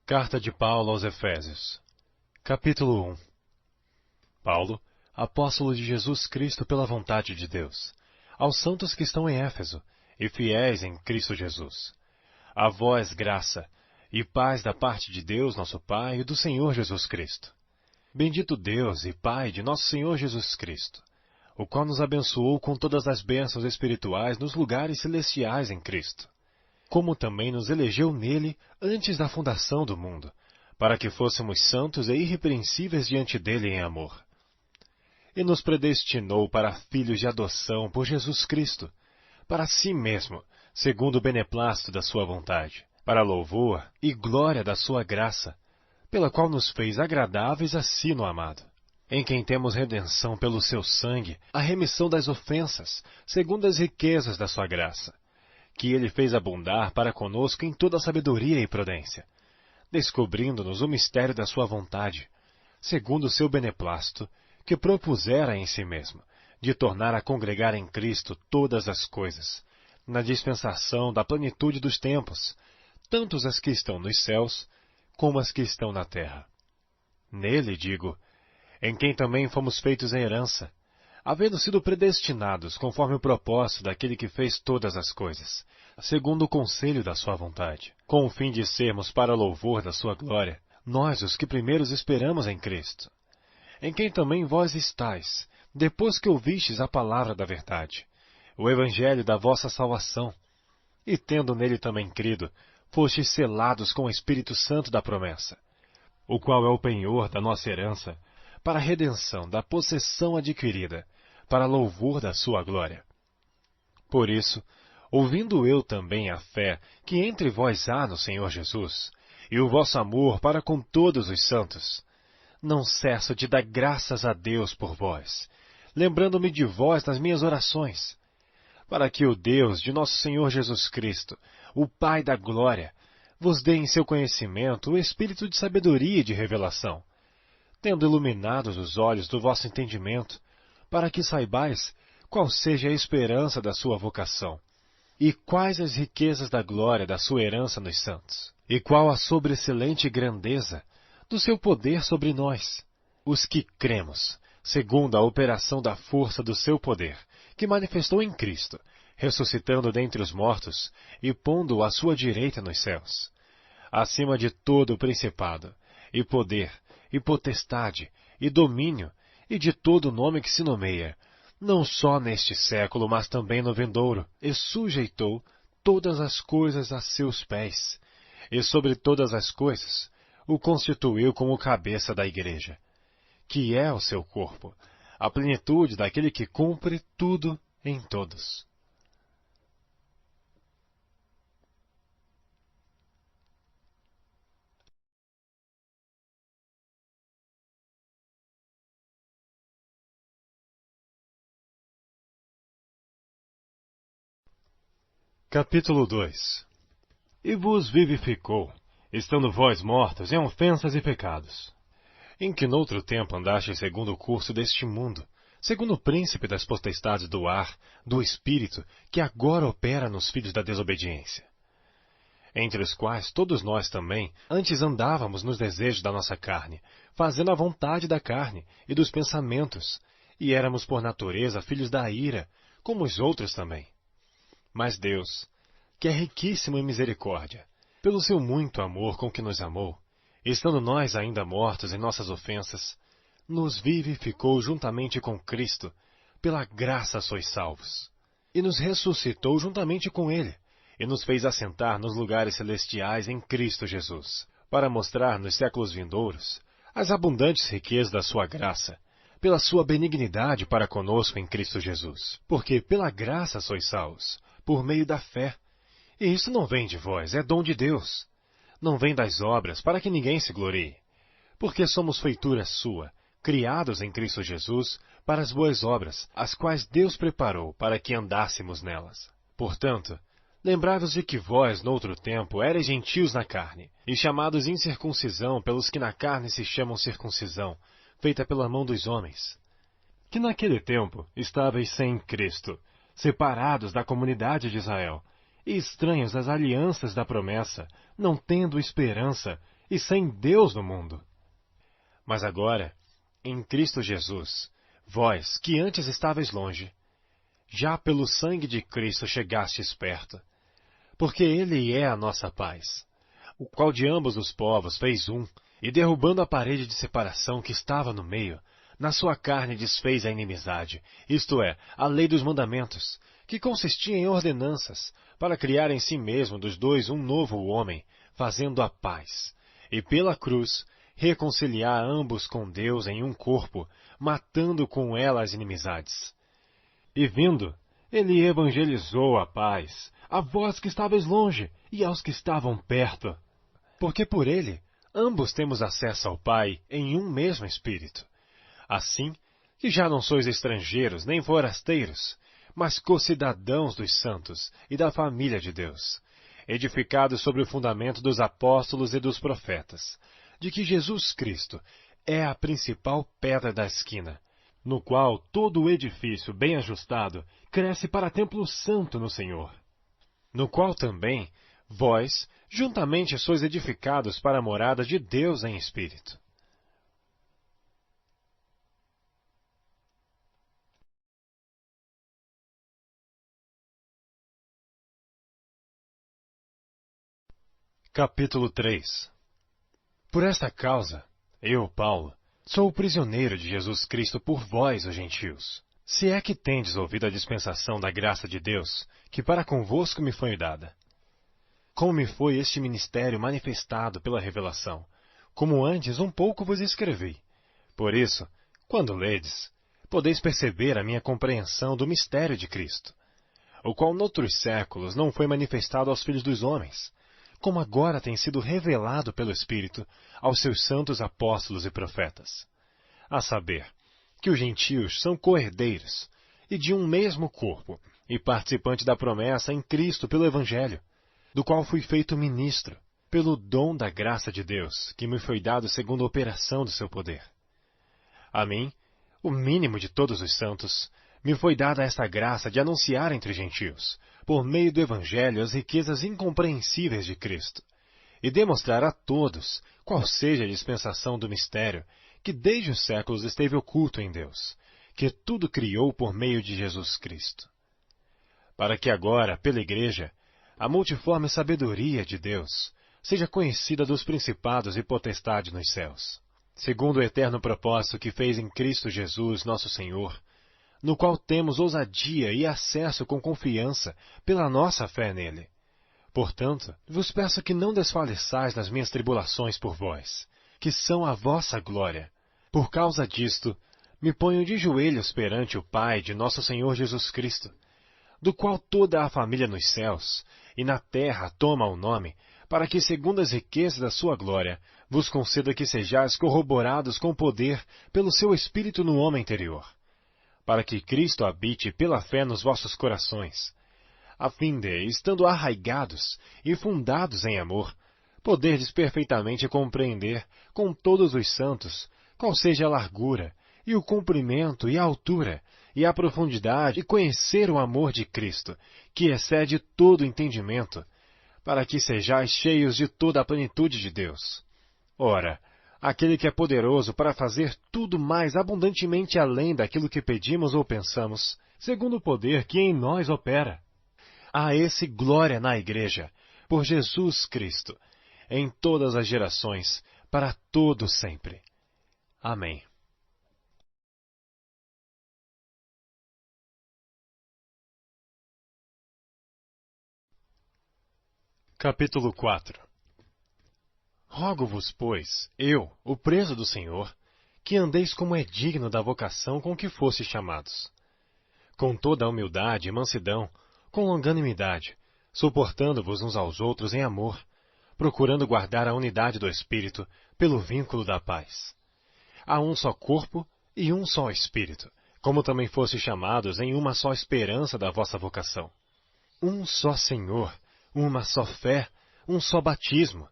Carta de Paulo aos Efésios. Capítulo 1. Paulo, apóstolo de Jesus Cristo pela vontade de Deus, aos santos que estão em Éfeso e fiéis em Cristo Jesus. A vós graça e paz da parte de Deus nosso Pai e do Senhor Jesus Cristo. Bendito Deus e Pai de nosso Senhor Jesus Cristo, o qual nos abençoou com todas as bênçãos espirituais nos lugares celestiais em Cristo, como também nos elegeu nele antes da fundação do mundo, para que fôssemos santos e irrepreensíveis diante dele em amor. E nos predestinou para filhos de adoção por Jesus Cristo, para si mesmo, segundo o beneplácito da sua vontade, para louvor e glória da sua graça, pela qual nos fez agradáveis a si no amado, em quem temos redenção pelo seu sangue, a remissão das ofensas, segundo as riquezas da sua graça, que ele fez abundar para conosco em toda sabedoria e prudência, descobrindo-nos o mistério da sua vontade, segundo o seu beneplácito, que propusera em si mesmo, de tornar a congregar em Cristo todas as coisas, na dispensação da plenitude dos tempos, tanto as que estão nos céus, como as que estão na terra. Nele, digo, em quem também fomos feitos em herança, havendo sido predestinados conforme o propósito daquele que fez todas as coisas, segundo o conselho da sua vontade, com o fim de sermos para louvor da sua glória, nós os que primeiros esperamos em Cristo, em quem também vós estáis, depois que ouvistes a palavra da verdade, o evangelho da vossa salvação, e tendo nele também crido, fostes selados com o Espírito Santo da promessa, o qual é o penhor da nossa herança, para a redenção da possessão adquirida, para louvor da sua glória. Por isso, ouvindo eu também a fé que entre vós há no Senhor Jesus, e o vosso amor para com todos os santos, não cesso de dar graças a Deus por vós, lembrando-me de vós nas minhas orações, para que o Deus de nosso Senhor Jesus Cristo, o Pai da glória, vos dê em seu conhecimento o espírito de sabedoria e de revelação, tendo iluminados os olhos do vosso entendimento, para que saibais qual seja a esperança da sua vocação, e quais as riquezas da glória da sua herança nos santos, e qual a sobreexcelente grandeza do seu poder sobre nós, os que cremos, segundo a operação da força do seu poder, que manifestou em Cristo, ressuscitando dentre os mortos e pondo-o à sua direita nos céus, acima de todo o principado, e poder, e potestade, e domínio, e de todo nome que se nomeia, não só neste século, mas também no vindouro, e sujeitou todas as coisas a seus pés, e sobre todas as coisas o constituiu como cabeça da igreja, que é o seu corpo, a plenitude daquele que cumpre tudo em todos. Capítulo 2. E vos vivificou, estando vós mortos em ofensas e pecados, em que noutro tempo andastes segundo o curso deste mundo, segundo o príncipe das potestades do ar, do espírito, que agora opera nos filhos da desobediência, entre os quais todos nós também antes andávamos nos desejos da nossa carne, fazendo a vontade da carne e dos pensamentos, e éramos por natureza filhos da ira, como os outros também. Mas Deus, que é riquíssimo em misericórdia, pelo seu muito amor com que nos amou, estando nós ainda mortos em nossas ofensas, nos vivificou juntamente com Cristo, pela graça sois salvos, e nos ressuscitou juntamente com Ele, e nos fez assentar nos lugares celestiais em Cristo Jesus, para mostrar nos séculos vindouros as abundantes riquezas da sua graça, pela sua benignidade para conosco em Cristo Jesus, porque pela graça sois salvos, por meio da fé. E isso não vem de vós, é dom de Deus. Não vem das obras, para que ninguém se glorie. Porque somos feitura sua, criados em Cristo Jesus, para as boas obras, as quais Deus preparou para que andássemos nelas. Portanto, lembrai-vos de que vós, noutro tempo, erais gentios na carne, e chamados incircuncisão pelos que na carne se chamam circuncisão, feita pela mão dos homens. Que naquele tempo estáveis sem Cristo, separados da comunidade de Israel, e estranhos às alianças da promessa, não tendo esperança e sem Deus no mundo. Mas agora, em Cristo Jesus, vós, que antes estáveis longe, já pelo sangue de Cristo chegastes perto, porque Ele é a nossa paz, o qual de ambos os povos fez um, e derrubando a parede de separação que estava no meio, na sua carne desfez a inimizade, isto é, a lei dos mandamentos, que consistia em ordenanças, para criar em si mesmo dos dois um novo homem, fazendo a paz, e pela cruz reconciliar ambos com Deus em um corpo, matando com ela as inimizades. E vindo, ele evangelizou a paz, a vós que estáveis longe e aos que estavam perto. Porque por ele, ambos temos acesso ao Pai em um mesmo Espírito. Assim, que já não sois estrangeiros nem forasteiros, mas co-cidadãos dos santos e da família de Deus, edificados sobre o fundamento dos apóstolos e dos profetas, de que Jesus Cristo é a principal pedra da esquina, no qual todo o edifício bem ajustado cresce para templo santo no Senhor, no qual também vós juntamente sois edificados para a morada de Deus em Espírito. Capítulo 3. Por esta causa, eu, Paulo, sou o prisioneiro de Jesus Cristo por vós, os gentios. Se é que tendes ouvido a dispensação da graça de Deus, que para convosco me foi dada. Como me foi este ministério manifestado pela revelação, como antes um pouco vos escrevi. Por isso, quando ledes, podeis perceber a minha compreensão do mistério de Cristo, o qual noutros séculos não foi manifestado aos filhos dos homens, como agora tem sido revelado pelo Espírito aos seus santos apóstolos e profetas. A saber, que os gentios são co-herdeiros, e de um mesmo corpo, e participantes da promessa em Cristo pelo Evangelho, do qual fui feito ministro, pelo dom da graça de Deus, que me foi dado segundo a operação do seu poder. A mim, o mínimo de todos os santos, me foi dada esta graça de anunciar entre os gentios, por meio do Evangelho, as riquezas incompreensíveis de Cristo, e demonstrar a todos qual seja a dispensação do mistério que desde os séculos esteve oculto em Deus, que tudo criou por meio de Jesus Cristo. Para que agora, pela Igreja, a multiforme sabedoria de Deus seja conhecida dos principados e potestades nos céus, segundo o eterno propósito que fez em Cristo Jesus, nosso Senhor, no qual temos ousadia e acesso com confiança pela nossa fé nele. Portanto, vos peço que não desfaleçais nas minhas tribulações por vós, que são a vossa glória. Por causa disto, me ponho de joelhos perante o Pai de nosso Senhor Jesus Cristo, do qual toda a família nos céus e na terra toma o nome, para que, segundo as riquezas da sua glória, vos conceda que sejais corroborados com poder pelo seu Espírito no homem interior, para que Cristo habite pela fé nos vossos corações, a fim de, estando arraigados e fundados em amor, poderdes perfeitamente compreender com todos os santos qual seja a largura, e o comprimento, e a altura, e a profundidade, e conhecer o amor de Cristo, que excede todo entendimento, para que sejais cheios de toda a plenitude de Deus. Ora, aquele que é poderoso para fazer tudo mais abundantemente além daquilo que pedimos ou pensamos, segundo o poder que em nós opera. A esse glória na Igreja, por Jesus Cristo, em todas as gerações, para todo sempre. Amém. Capítulo 4. Rogo-vos, pois, eu, o preso do Senhor, que andeis como é digno da vocação com que fostes chamados, com toda a humildade e mansidão, com longanimidade, suportando-vos uns aos outros em amor, procurando guardar a unidade do Espírito pelo vínculo da paz. Há um só corpo e um só Espírito, como também fostes chamados em uma só esperança da vossa vocação. Um só Senhor, uma só fé, um só batismo,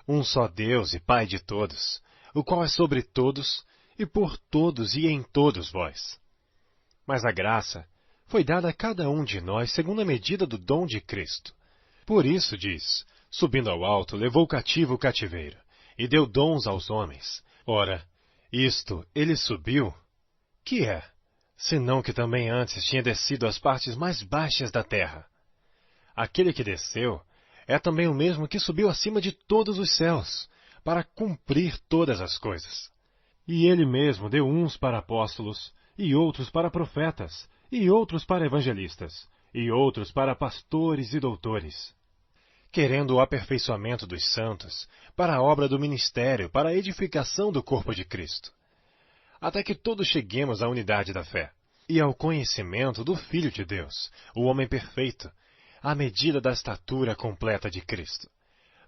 um só Deus e Pai de todos, o qual é sobre todos, e por todos e em todos vós. Mas a graça foi dada a cada um de nós segundo a medida do dom de Cristo. Por isso, diz, subindo ao alto, levou cativo o cativeiro, e deu dons aos homens. Ora, isto ele subiu, que é, senão que também antes tinha descido às partes mais baixas da terra. Aquele que desceu é também o mesmo que subiu acima de todos os céus, para cumprir todas as coisas. E ele mesmo deu uns para apóstolos, e outros para profetas, e outros para evangelistas, e outros para pastores e doutores, querendo o aperfeiçoamento dos santos, para a obra do ministério, para a edificação do corpo de Cristo, até que todos cheguemos à unidade da fé, e ao conhecimento do Filho de Deus, o homem perfeito, à medida da estatura completa de Cristo,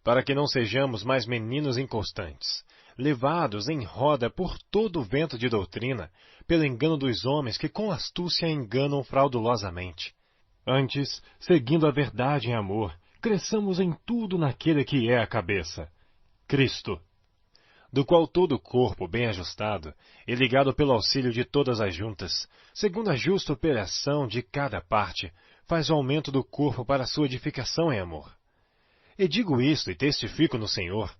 para que não sejamos mais meninos inconstantes, levados em roda por todo o vento de doutrina, pelo engano dos homens que com astúcia enganam fraudulosamente. Antes, seguindo a verdade em amor, cresçamos em tudo naquele que é a cabeça, Cristo, do qual todo o corpo, bem ajustado, e ligado pelo auxílio de todas as juntas, segundo a justa operação de cada parte, faz o aumento do corpo para a sua edificação em amor. E digo isto e testifico no Senhor,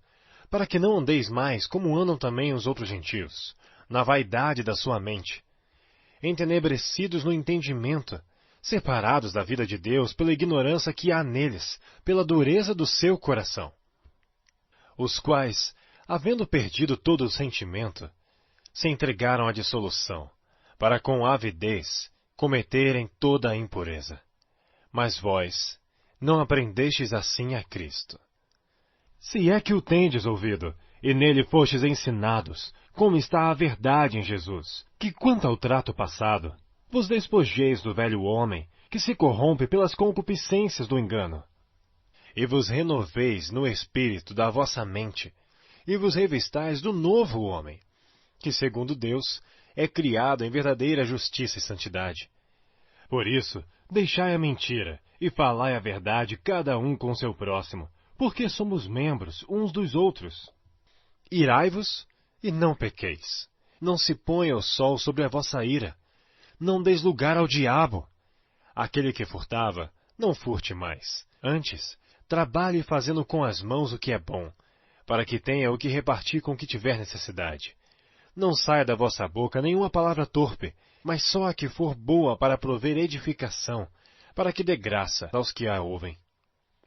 para que não andeis mais como andam também os outros gentios, na vaidade da sua mente, entenebrecidos no entendimento, separados da vida de Deus pela ignorância que há neles, pela dureza do seu coração, os quais, havendo perdido todo o sentimento, se entregaram à dissolução, para com avidez cometerem toda a impureza. Mas vós não aprendestes assim a Cristo. Se é que o tendes ouvido, e nele fostes ensinados, como está a verdade em Jesus, que quanto ao trato passado, vos despojeis do velho homem, que se corrompe pelas concupiscências do engano, e vos renoveis no espírito da vossa mente, e vos revistais do novo homem, que segundo Deus é criado em verdadeira justiça e santidade. Por isso, deixai a mentira, e falai a verdade cada um com seu próximo, porque somos membros uns dos outros. Irai-vos e não pequeis. Não se ponha o sol sobre a vossa ira. Não deis lugar ao diabo. Aquele que furtava, não furte mais. Antes, trabalhe fazendo com as mãos o que é bom, para que tenha o que repartir com o que tiver necessidade. Não saia da vossa boca nenhuma palavra torpe, mas só a que for boa para prover edificação, para que dê graça aos que a ouvem.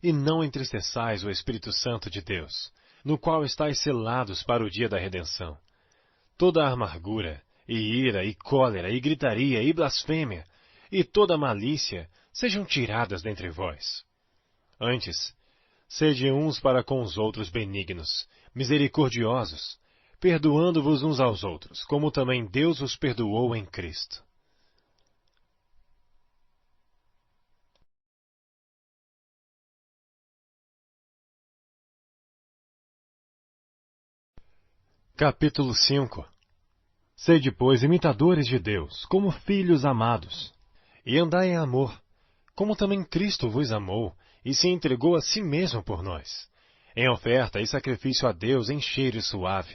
E não entristeçais o Espírito Santo de Deus, no qual estáis selados para o dia da redenção. Toda a amargura, e ira, e cólera, e gritaria, e blasfêmia, e toda malícia sejam tiradas dentre vós. Antes, sede uns para com os outros benignos, misericordiosos, perdoando-vos uns aos outros, como também Deus os perdoou em Cristo. Capítulo 5. Sede, pois, imitadores de Deus, como filhos amados, e andai em amor, como também Cristo vos amou, e se entregou a si mesmo por nós, em oferta e sacrifício a Deus em cheiro suave.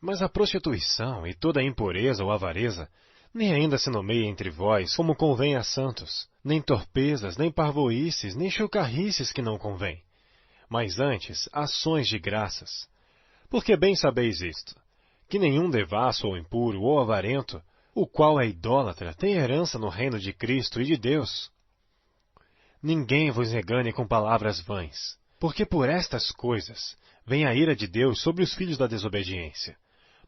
Mas a prostituição e toda a impureza ou avareza, nem ainda se nomeia entre vós como convém a santos, nem torpezas, nem parvoíces, nem chocarrices que não convém, mas antes ações de graças. Porque bem sabeis isto, que nenhum devasso ou impuro ou avarento, o qual é idólatra, tem herança no reino de Cristo e de Deus. Ninguém vos engane com palavras vãs, porque por estas coisas vem a ira de Deus sobre os filhos da desobediência.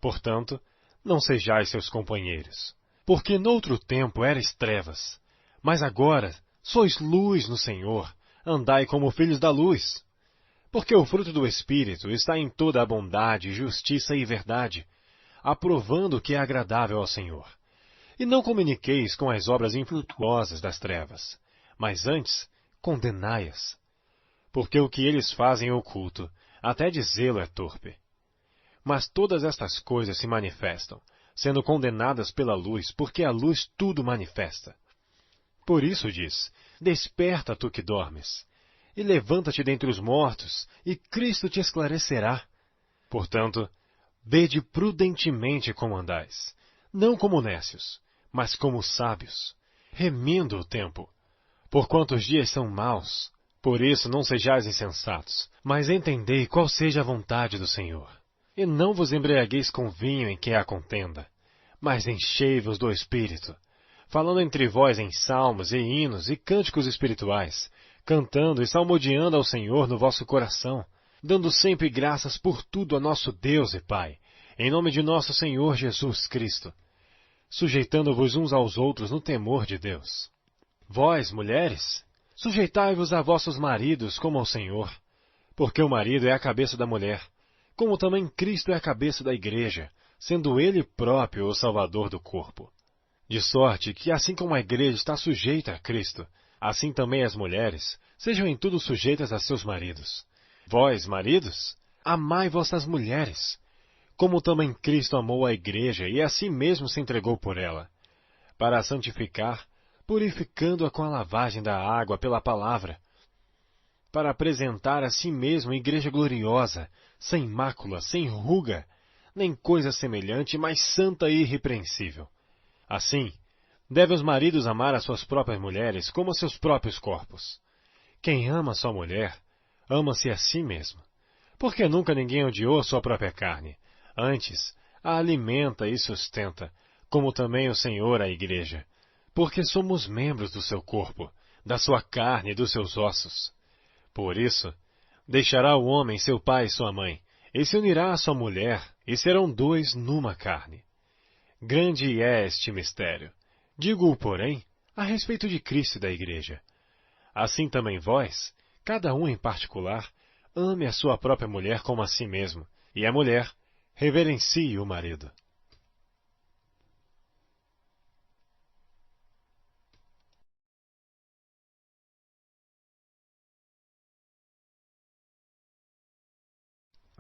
Portanto, não sejais seus companheiros, porque noutro tempo erais trevas, mas agora sois luz no Senhor, andai como filhos da luz. Porque o fruto do Espírito está em toda a bondade, justiça e verdade, aprovando o que é agradável ao Senhor. E não comuniqueis com as obras infrutuosas das trevas, mas antes condenai-as. Porque o que eles fazem oculto, até dizê-lo é torpe. Mas todas estas coisas se manifestam, sendo condenadas pela luz, porque a luz tudo manifesta. Por isso diz, desperta tu que dormes, e levanta-te dentre os mortos, e Cristo te esclarecerá. Portanto, vede prudentemente como andais, não como nécios, mas como sábios, remindo o tempo, porquanto os dias são maus. Por isso não sejais insensatos, mas entendei qual seja a vontade do Senhor. E não vos embriagueis com vinho em que há contenda, mas enchei-vos do Espírito, falando entre vós em salmos e hinos e cânticos espirituais, cantando e salmodiando ao Senhor no vosso coração, dando sempre graças por tudo a nosso Deus e Pai, em nome de nosso Senhor Jesus Cristo, sujeitando-vos uns aos outros no temor de Deus. Vós, mulheres, sujeitai-vos a vossos maridos como ao Senhor, porque o marido é a cabeça da mulher, como também Cristo é a cabeça da igreja, sendo ele próprio o Salvador do corpo. De sorte que, assim como a igreja está sujeita a Cristo, assim também as mulheres sejam em tudo sujeitas a seus maridos. Vós, maridos, amai vossas mulheres, como também Cristo amou a igreja e a si mesmo se entregou por ela, para a santificar, purificando-a com a lavagem da água pela palavra, para apresentar a si mesmo igreja gloriosa, sem mácula, sem ruga, nem coisa semelhante, mas santa e irrepreensível. Assim, devem os maridos amar as suas próprias mulheres como a seus próprios corpos. Quem ama sua mulher, ama-se a si mesmo. Porque nunca ninguém odiou sua própria carne. Antes, a alimenta e sustenta, como também o Senhor a igreja. Porque somos membros do seu corpo, da sua carne e dos seus ossos. Por isso, deixará o homem seu pai e sua mãe, e se unirá à sua mulher, e serão dois numa carne. Grande é este mistério. Digo-o, porém, a respeito de Cristo e da igreja. Assim também vós, cada um em particular, ame a sua própria mulher como a si mesmo, e a mulher reverencie o marido.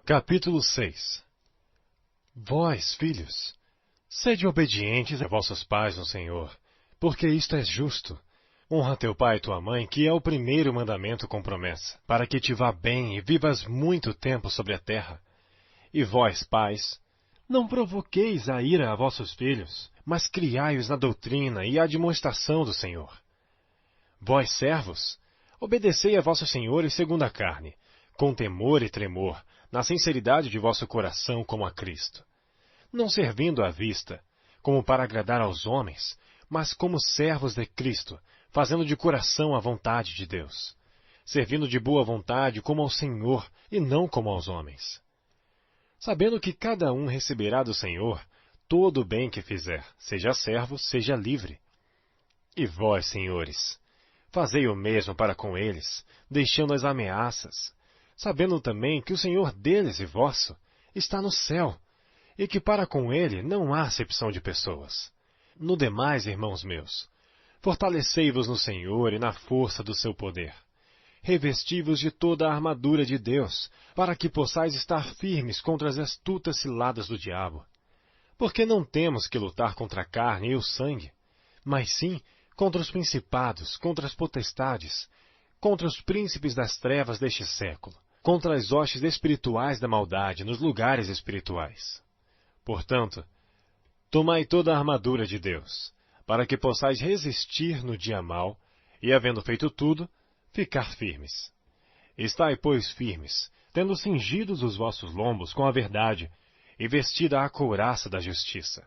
Capítulo 6. Vós, filhos, sede obedientes a vossos pais no Senhor, porque isto é justo. Honra teu pai e tua mãe, que é o primeiro mandamento com promessa, para que te vá bem e vivas muito tempo sobre a terra. E vós, pais, não provoqueis a ira a vossos filhos, mas criai-os na doutrina e admoestação do Senhor. Vós, servos, obedecei a vossos senhores segundo a carne, com temor e tremor, na sinceridade de vosso coração como a Cristo. Não servindo à vista, como para agradar aos homens, mas como servos de Cristo, fazendo de coração a vontade de Deus, servindo de boa vontade como ao Senhor e não como aos homens. Sabendo que cada um receberá do Senhor todo o bem que fizer, seja servo, seja livre. E vós, senhores, fazei o mesmo para com eles, deixando as ameaças, sabendo também que o Senhor deles e vosso está no céu, e que para com ele não há acepção de pessoas. No demais, irmãos meus, fortalecei-vos no Senhor e na força do seu poder. Revesti-vos de toda a armadura de Deus, para que possais estar firmes contra as astutas ciladas do diabo. Porque não temos que lutar contra a carne e o sangue, mas sim contra os principados, contra as potestades, contra os príncipes das trevas deste século, contra as hostes espirituais da maldade nos lugares espirituais. Portanto, tomai toda a armadura de Deus, para que possais resistir no dia mau, e, havendo feito tudo, ficar firmes. Estai, pois, firmes, tendo cingidos os vossos lombos com a verdade, e vestida a couraça da justiça,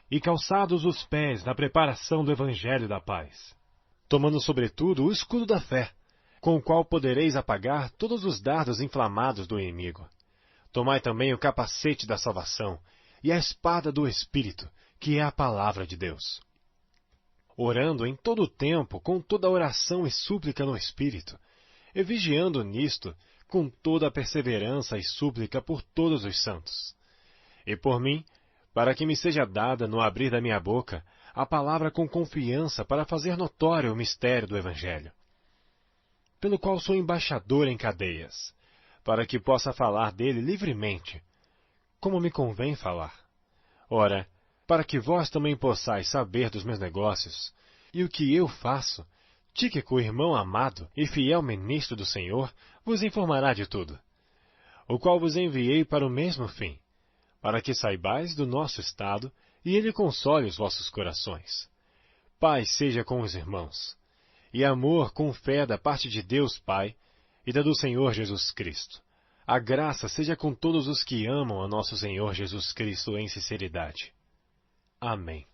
e calçados os pés na preparação do evangelho da paz, tomando sobretudo o escudo da fé, com o qual podereis apagar todos os dardos inflamados do inimigo. Tomai também o capacete da salvação, e a espada do Espírito, que é a palavra de Deus. Orando em todo o tempo, com toda oração e súplica no Espírito, e vigiando nisto, com toda a perseverança e súplica por todos os santos. E por mim, para que me seja dada, no abrir da minha boca, a palavra com confiança para fazer notório o mistério do Evangelho, pelo qual sou embaixador em cadeias, para que possa falar dele livremente, como me convém falar. Ora, para que vós também possais saber dos meus negócios, e o que eu faço, Tíquico, irmão amado e fiel ministro do Senhor, vos informará de tudo, o qual vos enviei para o mesmo fim, para que saibais do nosso estado, e ele console os vossos corações. Paz seja com os irmãos, e amor com fé da parte de Deus Pai e da do Senhor Jesus Cristo. A graça seja com todos os que amam a nosso Senhor Jesus Cristo em sinceridade. Amém.